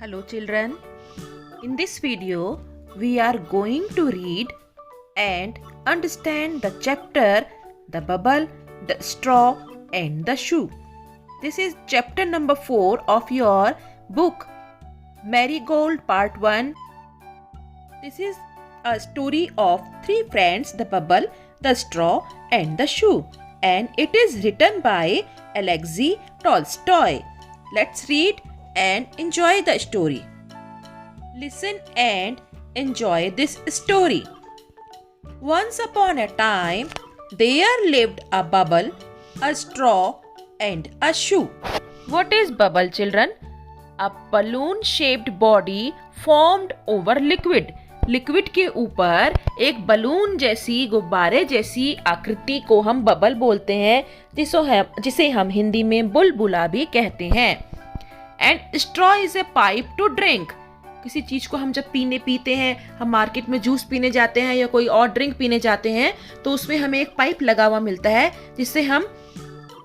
Hello children, in this video we are going to read and understand the chapter The Bubble, the Straw and the Shoe. This is chapter number 4 of your book Marigold Part 1. This is a story of three friends, the bubble, the straw and the shoe, and it is written by Alexei Tolstoy. Let's read and enjoy the story. Listen and enjoy this story. Once upon a time, there lived a bubble, a straw, and a shoe. What is bubble, children? A balloon-shaped body formed over liquid. Liquid के ऊपर एक balloon जैसी, गुब्बारे जैसी आकृति को हम bubble बोलते हैं, जिसे हम हिंदी में बुलबुला भी कहते हैं. And straw is a pipe to drink. किसी चीज को हम जब पीते हैं, हम मार्केट में जूस पीने जाते हैं या कोई और ड्रिंक पीने जाते हैं, तो उसमें हमें एक पाइप लगा हुआ मिलता है जिससे हम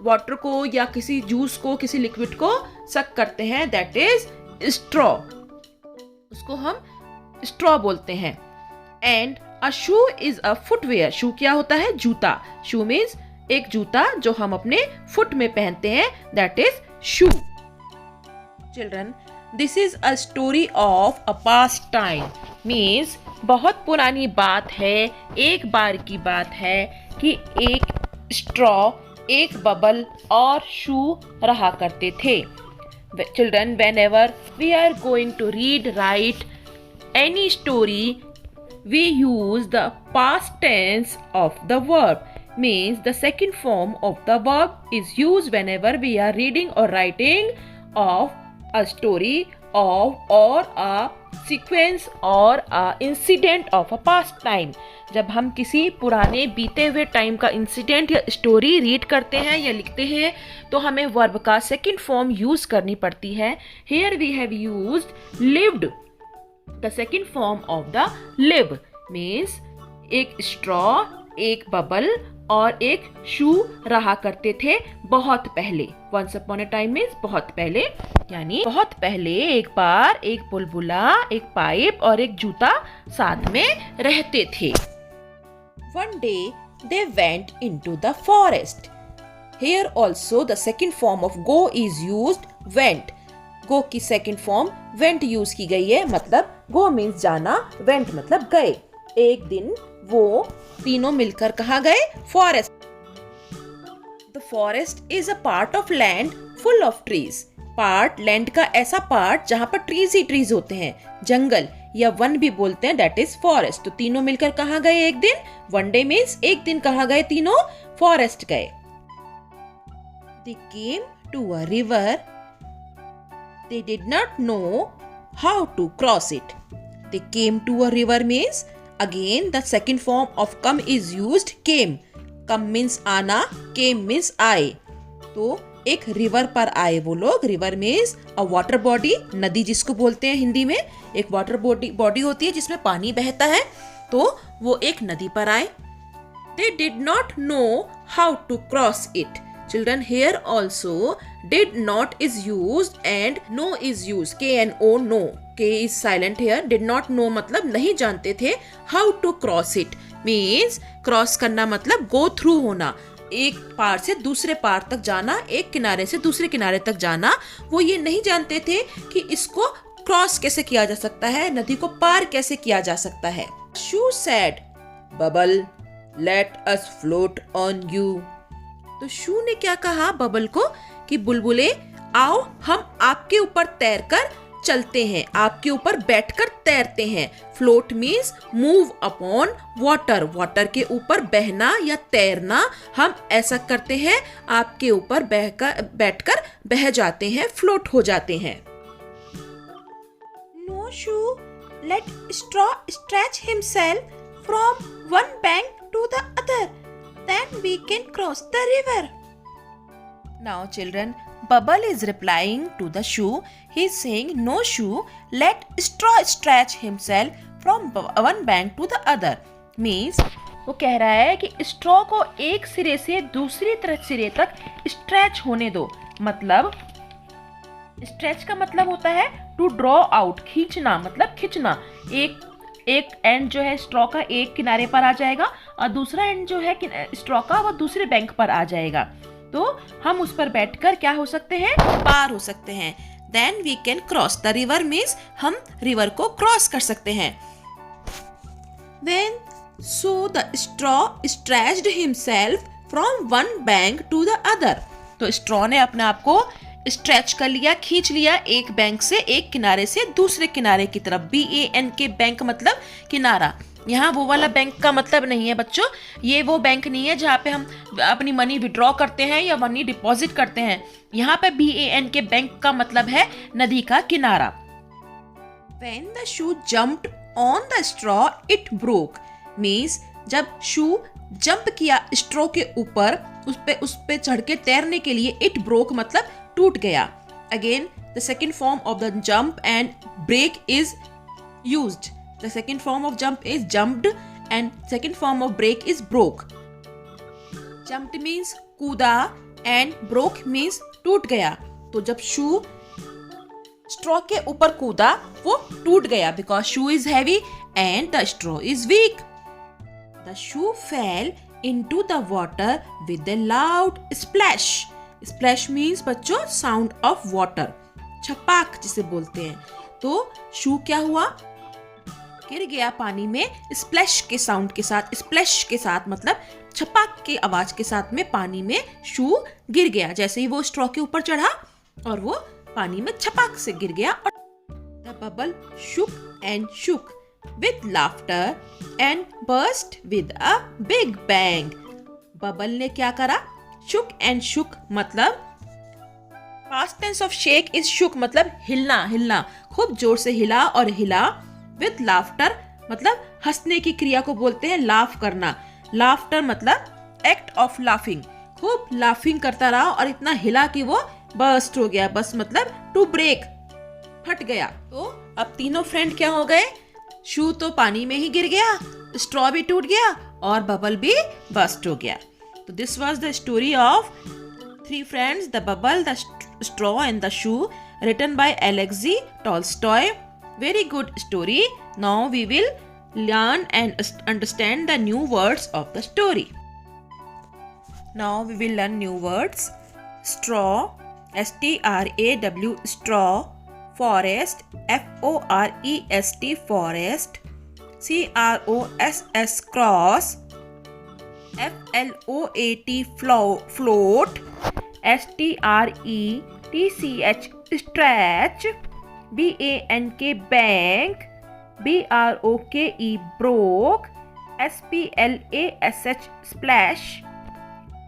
वाटर को या किसी जूस को, किसी लिक्विड को सक करते हैं. That is straw. उसको हम स्ट्रॉ बोलते हैं. And a shoe is a footwear. Shoe क्या होता है? जूता. शू मीन्स एक जूता जो हम अपने फुट में पहनते हैं. That is shoe. Children, this is a story of a past time. Means बहुत पुरानी बात है, एक बार की बात है कि एक स्ट्रॉ, एक बबल और शू रहा करते थे. Children, whenever we are going to read, write any story, we use the past tense of the verb. Means the second form of the verb is used whenever we are reading or writing of a story of or a sequence or a incident of a past time. जब हम किसी पुराने बीते हुए time का incident या story read करते हैं या लिखते हैं, तो हमें वर्ब का सेकंड फॉर्म यूज करनी पड़ती है. Here we have used lived. The second form of the live means एक straw, एक bubble और एक shoe रहा करते थे बहुत पहले. Once upon a time means बहुत पहले, यानी बहुत पहले एक बार एक बुलबुला, एक पाइप और एक जूता साथ में रहते थे. One day they went into the forest. Here also the second form of go is used, went. गो की सेकंड फॉर्म वेंट यूज की गई है. मतलब गो मीन्स जाना, वेंट मतलब गए. एक दिन वो तीनों मिलकर कहाँ गए? Forest. The forest is a part of land full of trees. Part, land का ऐसा पार्ट जहाँ पर ट्रीज ही ट्रीज होते हैं, जंगल या वन भी बोलते हैं. That is forest. तो तीनों मिलकर कहाँ गए एक दिन? वन डे मीन्स एक दिन कहाँ गए तीनों? फॉरेस्ट गए. They came to a river. They did not know how to cross it. They came to a river means again the second form of come is used, came. Come means आना, came means आए. तो एक river पर आए वो लोग. River means a water body, नदी जिसको बोलते हैं हिंदी में. एक वाटर बॉडी होती है जिसमें पानी बहता है, तो वो एक नदी पर आए. They did not know how to cross it. Children, here also did not is used and no is used. K and O, no. K is silent here. Did not know मतलब नहीं जानते थे. How to cross it means cross करना मतलब go through होना. एक पार से दूसरे पार तक जाना, एक किनारे से दूसरे किनारे तक जाना. वो ये नहीं जानते थे कि इसको क्रॉस कैसे किया जा सकता है, नदी को पार कैसे किया जा सकता है. Shoe said, "Bubble, let us float on you." तो शू ने क्या कहा बबल को कि बुलबुले आओ हम आपके ऊपर तैरकर चलते हैं, आपके ऊपर बैठकर तैरते हैं. Float means move upon water. Water के ऊपर बहना या तैरना. हम ऐसा करते हैं, आपके ऊपर बैठकर बह जाते हैं, फ्लोट हो जाते हैं. No shoe let straw stretch himself from one bank to the other. Then we can cross the river. Now children, Bubble is replying to the shoe. He is saying, no shoe, let straw stretch himself from one bank to the other. Means वो कह रहा है कि straw को एक सिरे से दूसरी तरफ सिरे तक स्ट्रेच होने दो. मतलब स्ट्रेच का मतलब होता है टू ड्रॉ आउट, खींचना मतलब खींचना। एक एंड जो है स्ट्रॉ का एक किनारे पर आ जाएगा और दूसरा एंड जो है स्ट्रॉ का वो दूसरे बैंक पर आ जाएगा। तो हम उस पर बैठकर क्या हो सकते हैं, पार हो सकते हैं। Then we can cross the river means हम रिवर को क्रॉस कर सकते हैं। Then so the straw stretched himself from one bank to the other. तो स्ट्रॉ ने अपने आप को स्ट्रेच कर लिया, खींच लिया एक बैंक से, एक किनारे से दूसरे किनारे की तरफ। BANK बैंक मतलब किनारा। यहाँ वो वाला बैंक का मतलब नहीं है बच्चों, ये वो बैंक नहीं है जहाँ पे हम अपनी मनी विड्रॉ करते हैं या मनी डिपॉजिट करते हैं। यहाँ पे BANK बैंक का मतलब है नदी का किनारा। When the shoe jumped on the straw, it broke. Means जब शू जंप किया स्ट्रॉ के ऊपर, उस पे चढ़ के तैरने के लिए, it broke मतलब टूट गया। Again, the second form of the jump and break is used. The second form of jump is jumped and second form of break is broke. Jumped means कूदा and broke means टूट गया। तो जब शू straw के ऊपर कूदा वो टूट गया because shoe is heavy and the straw is weak. The shoe fell into the water with a loud splash. Splash means बच्चों sound of water, छपाक जिसे बोलते हैं। तो शू क्या हुआ, गिर गया पानी में स्प्लैश के साउंड के साथ। स्प्लैश के साथ मतलब छपाक की आवाज के साथ में पानी में शू गिर गया। जैसे ही वो स्ट्रॉ के ऊपर चढ़ा और वो पानी में छपाक से गिर गया। और the bubble shook and shook with laughter and burst with a big bang. Bubble ने क्या करा, shook and shook मतलब past tense of shake is shook मतलब हिलना, हिलना खूब जोर से हिला और हिला। with laughter मतलब हंसने की क्रिया को बोलते हैं लाफ करना। laughter मतलब act of laughing, खूब लाफिंग करता रहा और इतना हिला कि वो बस्ट हो गया। बस मतलब टू ब्रेक, फट गया। तो अब तीनों फ्रेंड क्या हो गए, शू तो पानी में ही गिर गया, स्ट्रॉ भी टूट गया और बबल भी बस्ट हो गया। तो this was the story of three friends, the bubble, the straw and the shoe, written by Alexei Tolstoy. Very good story. Now we will learn and understand the new words of the story. Now we will learn new words. Straw, STRAW, straw. Forest, FOREST, forest. CROSS, cross. FLOAT, float. STRETCH, stretch. BANK, bank. BROKE, broke. SPLASH, splash.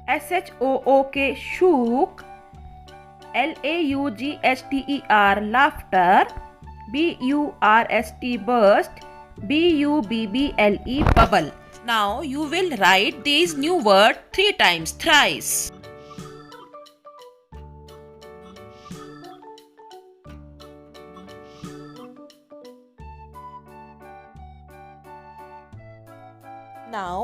SHOOK, shook. LAUGHTER, laughter. BURST, burst. BUBBLE, bubble. Now you will write these new words 3 times, thrice. Now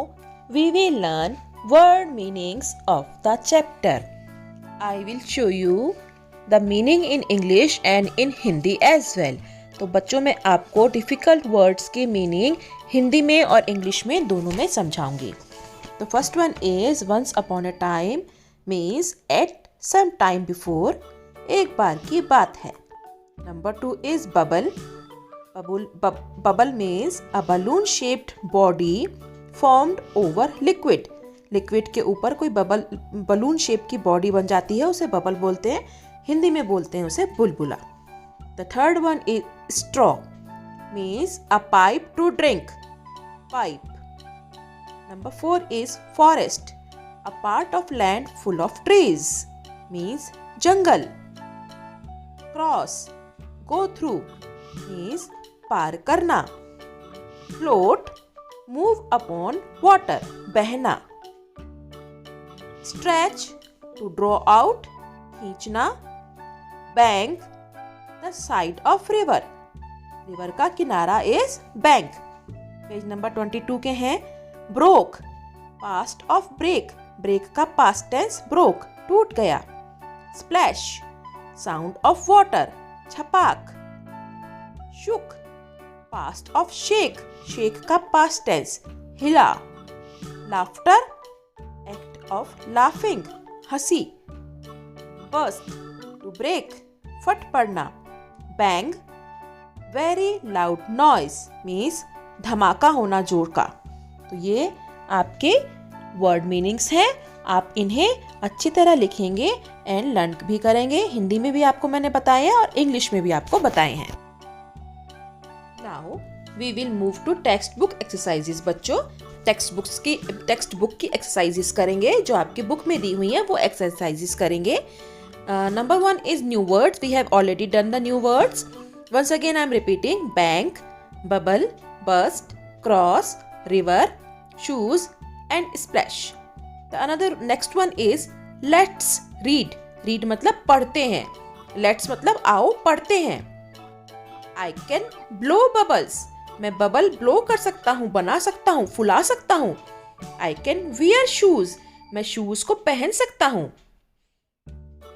we will learn word meanings of the chapter. I will show you the meaning in English and in Hindi as well. तो बच्चों मैं आपको difficult words के meaning Hindi में और English में दोनों में समझाऊंगी। तो first one is once upon a time means at some time before, एक बार की बात है। Number 2 is bubble. Bubble means a balloon shaped body formed over liquid. Liquid के ऊपर कोई बलून शेप की बॉडी बन जाती है, उसे बबल बोलते हैं, हिंदी में बोलते हैं उसे बुलबुला। The third one is straw means a pipe to drink, pipe. Number 4 is forest, a part of land full of trees means जंगल। क्रॉस, गो थ्रू मीन्स पार करना। फ्लोट, मूव अपॉन वाटर, बहना। स्ट्रेच, टू ड्रॉ आउट, खींचना। Bank, the side of river, river का किनारा is bank. Page number 22 के हैं। Broke, past of break, break का पास्ट टेंस ब्रोक, टूट गया। Splash, sound of water, Chhapaak. Shook, past of shake, shake का past tense, हिला. Laughter, act of laughing, हंसी. Burst, to break, फट पड़ना. Bang, very loud noise, means धमाका होना जोर का. तो ये आपके वर्ड मीनिंग्स हैं. आप इन्हें अच्छी तरह लिखेंगे एंड लर्न भी करेंगे. हिंदी में भी आपको मैंने बताए हैं और इंग्लिश में भी आपको बताए हैं. Now we will move to textbook exercises. बच्चों, टेक्स्ट बुक की एक्सरसाइजेस करेंगे. जो आपकी बुक में दी हुई हैं वो एक्सरसाइजेस करेंगे. Number 1 is new words. We have already done the new words. Once again I am repeating: bank, bubble, burst, cross, river, shoes and splash. The next one is let's read. Read मतलब पढ़ते हैं. Let's मतलब आओ पढ़ते हैं. I can blow bubbles. मैं bubble blow कर सकता हूँ, बना सकता हूँ, फुला सकता हूँ. I can wear shoes. मैं शूज को पहन सकता हूँ.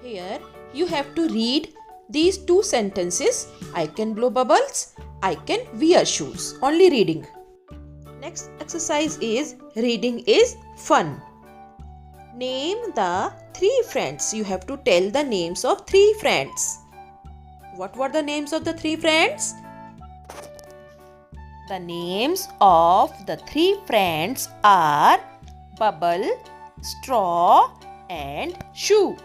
Here you have to read these two sentences. I can blow bubbles. I can wear shoes. Only reading. Next exercise is reading is fun. Name the 3 friends. You have to tell the names of 3 friends. What were the names of the 3 friends? The names of the 3 friends are Bubble, Straw and Shoe.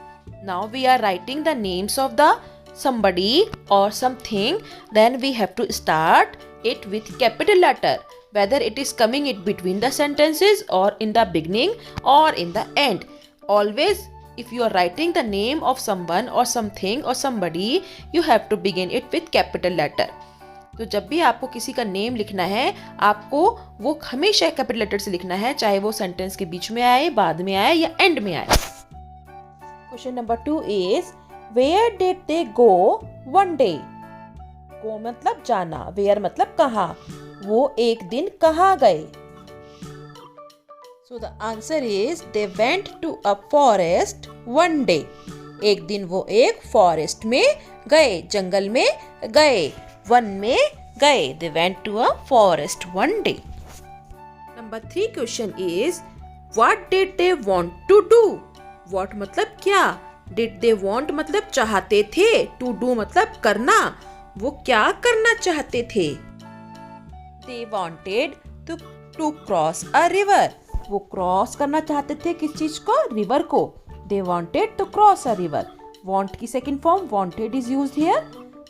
Now we are writing the names of the somebody or something. Then we have to start it with capital letter. Whether it is coming in between the sentences or in the beginning or in the end. Always if you are writing the name of someone or something or somebody, you have to begin it with capital letter. तो जब भी आपको किसी का name लिखना है, आपको वो हमेशा कैपिटल लेटर से लिखना है, चाहे वो सेंटेंस के बीच में आए, बाद में आए या एंड में आए. Question number 2 is where did they go one day? Go मतलब जाना, where मतलब कहाँ. वो एक दिन कहाँ गए? So the answer is they went to a forest one day. एक दिन वो एक फॉरेस्ट में गए, जंगल में गए, वन में गए. They went to a forest one day. Number 3 question is what did they want to do? What मतलब क्या. Did they want मतलब चाहते थे. To do मतलब करना. वो क्या करना चाहते थे. They wanted to cross a river. वो क्रॉस करना चाहते थे किस चीज को, रिवर को. They wanted to cross a river. Want की second form wanted is used here.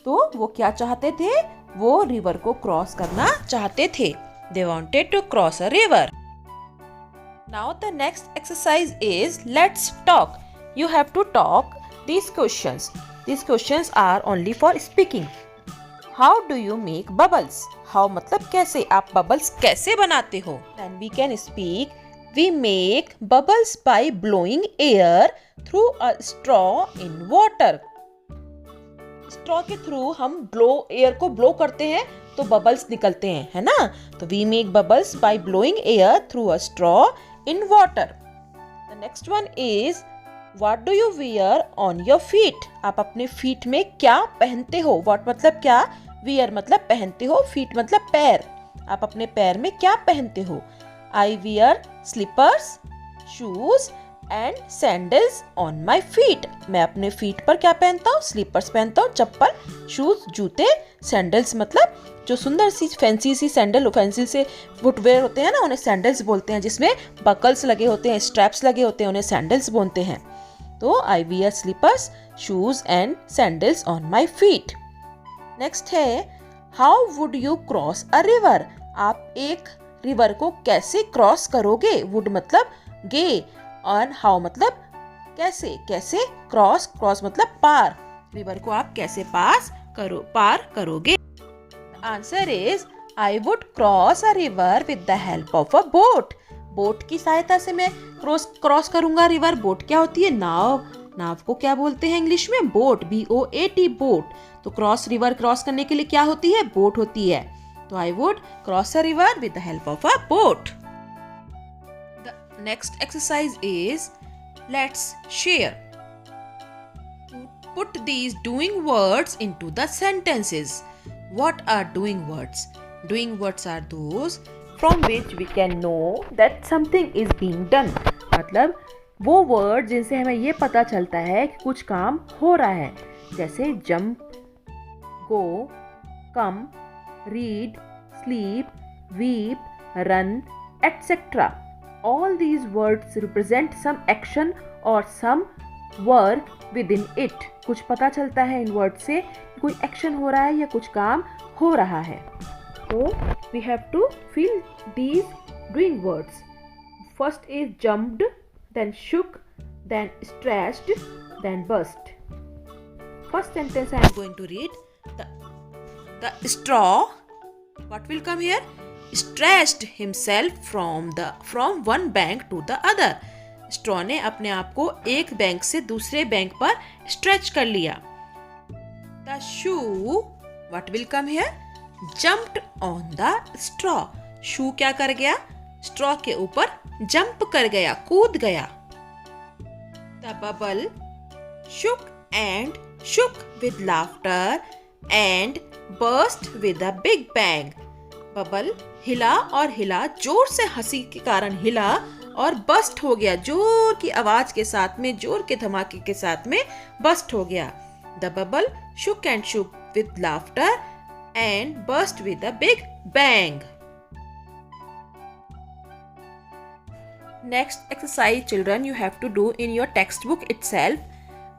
तो वो क्या चाहते थे, वो रिवर को क्रॉस करना चाहते थे. They wanted to cross a river. Now the next exercise is let's talk. You have to talk these questions. These questions are only for speaking. How do you make bubbles? How मतलब कैसे, आप bubbles कैसे बनाते हो. Then we can speak. We make bubbles by blowing air through a straw in water. Straw के through हम air को blow करते हैं तो बबल्स निकलते हैं, है ना. तो we make bubbles by blowing air through a straw in water. The next one is what do you wear on your feet. आप अपने फीट में क्या पहनते हो. व्हाट मतलब क्या, वियर मतलब पहनते हो, फीट मतलब पैर. आप अपने पैर में क्या पहनते हो. I wear slippers, shoes and sandals on my feet. मैं अपने फीट पर क्या पहनता हूँ, स्लीपर्स पहनता हूँ, चप्पल, शूज, जूते. सैंडल्स मतलब जो सुंदर सी फैंसी सी सैंडल, फैंसी से फुटवेयर होते हैं ना, उन्हें सैंडल्स बोलते हैं. जिसमें बकल्स लगे होते हैं, स्ट्रैप्स लगे होते हैं, उन्हें सैंडल्स बोलते हैं. तो I wear slippers, shoes and sandals on my feet. Next है how would you cross a river. आप एक रिवर को कैसे क्रॉस करोगे. वुड मतलब गे और हाउ मतलब कैसे. कैसे क्रॉस, क्रॉस मतलब पार. रिवर को आप कैसे पार करोगे. Answer is I would cross a river with the help of a boat. Boat की सहायता से मैं क्रॉस करूंगा रिवर. बोट क्या होती है, नाव. नाव को क्या बोलते हैं इंग्लिश में, बोट. BOAT boat. तो रिवर क्रॉस करने के लिए क्या होती है, बोट होती है. तो I would cross a river with the help of a boat. Next exercise is let's share. To Put these doing words into the sentences. What are doing words? Doing words are those from which we can know that something is being done. मतलब वो word जिनसे हमें ये पता चलता है कि कुछ काम हो रहा है, जैसे jump, go, come, read, sleep, weep, run, etc. All these words represent some action or some work within it. कुछ पता चलता है इन वर्ड से कोई एक्शन हो रहा है या कुछ काम हो रहा है. So we have to fill these doing words. First is jumped, then shook, then stretched, then burst. First sentence I am going to read. The straw, what will come here? Stretched himself from one bank to the other. Straw ने अपने आप को एक bank से दूसरे bank पर stretch कर लिया. The shoe, what will come here? Jumped on the straw. Shoe क्या कर गया? स्ट्रॉ के ऊपर जंप कर गया, कूद गया. The bubble shook and shook with laughter and burst with a big bang. Bubble हिला और हिला, जोर से हंसी के कारण हिला और बस्ट हो गया, जोर की आवाज के साथ में, जोर के धमाके के साथ में बस्ट हो गया. The bubble shook and shook with laughter and burst with a big bang. Next exercise, children, you have to do in your textbook itself.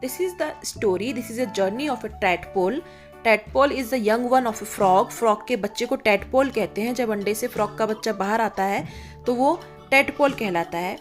This is the story. This is a journey of a tadpole. Tadpole is the young one of a frog. Frog के बच्चे को tadpole कहते हैं. जब अंडे से frog का बच्चा बाहर आता है तो वो tadpole कहलाता है.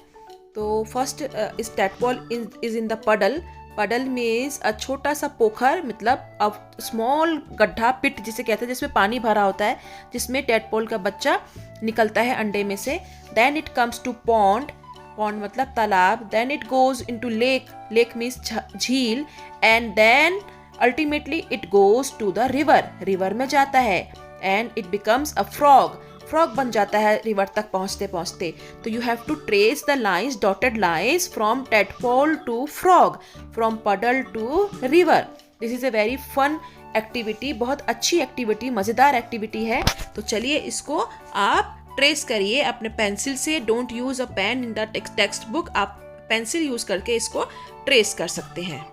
तो first is tadpole is in the puddle. Puddle means a छोटा सा पोखर, मतलब a small गड्ढा, पिट जिसे कहते हैं, जिसमें पानी भरा होता है, जिसमें tadpole का बच्चा निकलता है अंडे में से. Then it comes to pond. Pond मतलब तालाब. Then it goes into lake. Lake means झील. And then ultimately it goes to the river. River में जाता है. And it becomes a frog. Frog बन जाता है river तक पहुँचते पहुँचते. तो you have to trace the lines, dotted lines from tadpole to frog, from puddle to river. This is a very fun activity. बहुत अच्छी एक्टिविटी, मज़ेदार एक्टिविटी है. तो चलिए इसको आप ट्रेस करिए अपने पेंसिल से. Don't use a pen in the text book. आप पेंसिल यूज करके इसको ट्रेस कर सकते हैं.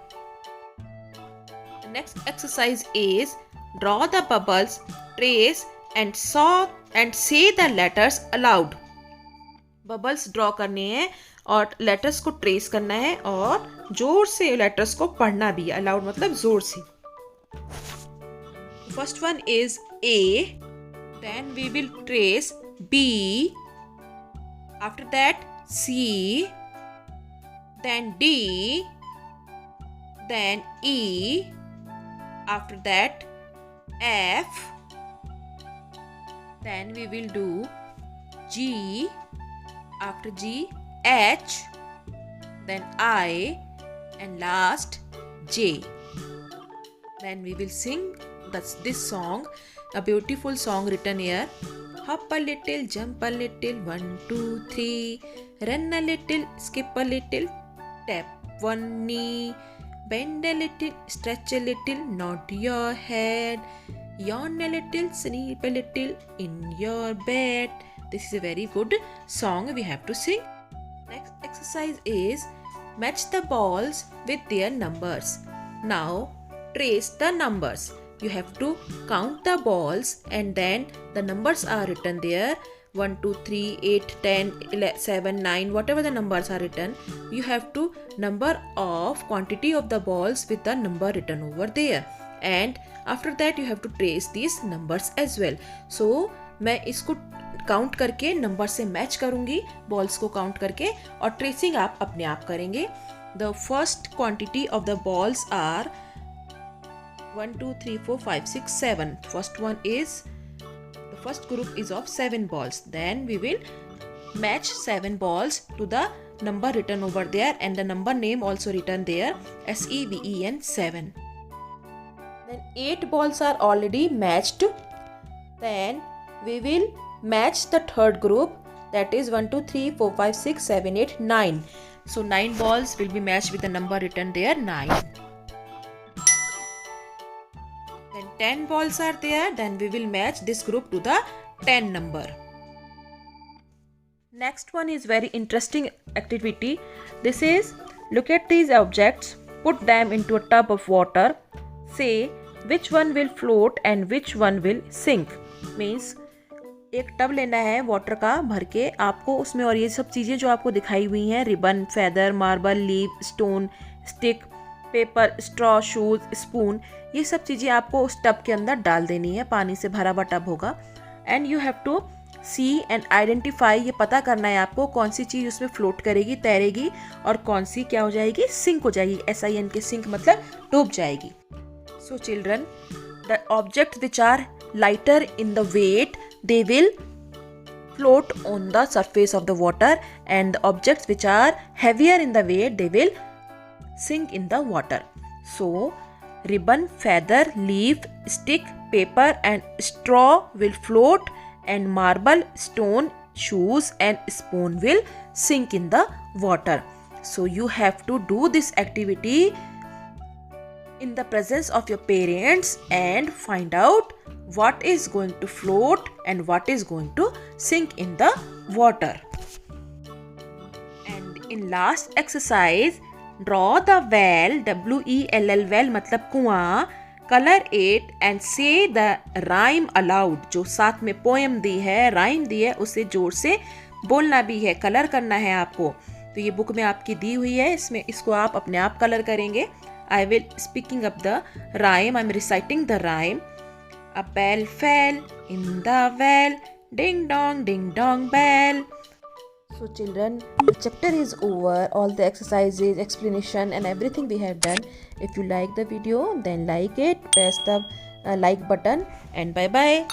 Next exercise is draw the bubbles, trace and say the letters aloud. Bubbles draw करने हैं और लेटर्स को ट्रेस करना है और जोर से लेटर्स को पढ़ना भी. अलाउड मतलब जोर से. First one is A, then we will trace B, after that C, then D, then E, after that F, then we will do G, after G H, then I, and last J. Then we will sing this song, a beautiful song written here. Hop a little, jump a little, 1, 2, 3. Run a little, skip a little, tap one knee. Bend a little, stretch a little, nod your head. Yawn a little, sleep a little in your bed. This is a very good song we have to sing. Next exercise is match the balls with their numbers. Now trace the numbers. You have to count the balls and then the numbers are written there. 1, 2, 3, 8, 10, 11, 7, 9, whatever the numbers are written. You have to number of quantity of the balls with the number written over there. And after that you have to trace these numbers as well. So मैं इसको count करके number से match करूँगी, balls को count करके, और tracing आप अपने आप करेंगे. The first quantity of the balls are 1, 2, 3, 4, 5, 6, 7. The first group is of 7 balls. Then we will match 7 balls to the number written over there and the number name also written there, SEVEN 7. Then 8 balls are already matched. Then we will match the third group, that is 1, 2, 3, 4, 5, 6, 7, 8, 9. So 9 balls will be matched with the number written there, 9. 10 balls are there, then we will match this group to the 10 number. Next one is very interesting activity. This is, look at these objects, put them into a tub of water, say which one will float and which one will sink. Means एक tub लेना है water का भर के आपको, उसमें और ये सब चीज़ें जो आपको दिखाई हुई हैं, ribbon, feather, marble, leaf, stone, stick, paper, straw, shoes, spoon, ये सब चीज़ें आपको उस टब के अंदर डाल देनी है. पानी से भरा हुआ टब होगा. And you have to see and identify, ये पता करना है आपको कौन सी चीज़ उसमें फ्लोट करेगी, तैरेगी, और कौन सी क्या हो जाएगी, सिंक हो जाएगी. SIN के सिंक मतलब डूब जाएगी. So children, the object which are lighter in the weight, they will float on the surface of the water, and the objects which are heavier in the weight, they will sink in the water. So ribbon, feather, leaf, stick, paper and straw will float, and marble, stone, shoes and spoon will sink in the water. So you have to do this activity in the presence of your parents and find out what is going to float and what is going to sink in the water. And in last exercise, draw the well, WELL, well मतलब कुआं, color it and say the rhyme aloud. जो साथ में poem दी है, rhyme दी है, उसे जोर से बोलना भी है, कलर करना है आपको. तो ये बुक में आपकी दी हुई है, इसमें इसको आप अपने आप कलर करेंगे. I will speaking up the rhyme, I am reciting the rhyme. A bell fell in the well, ding dong bell. So children, the chapter is over. All the exercises, explanation and everything we have done. If you like the video, then like it, press the like button, and bye bye.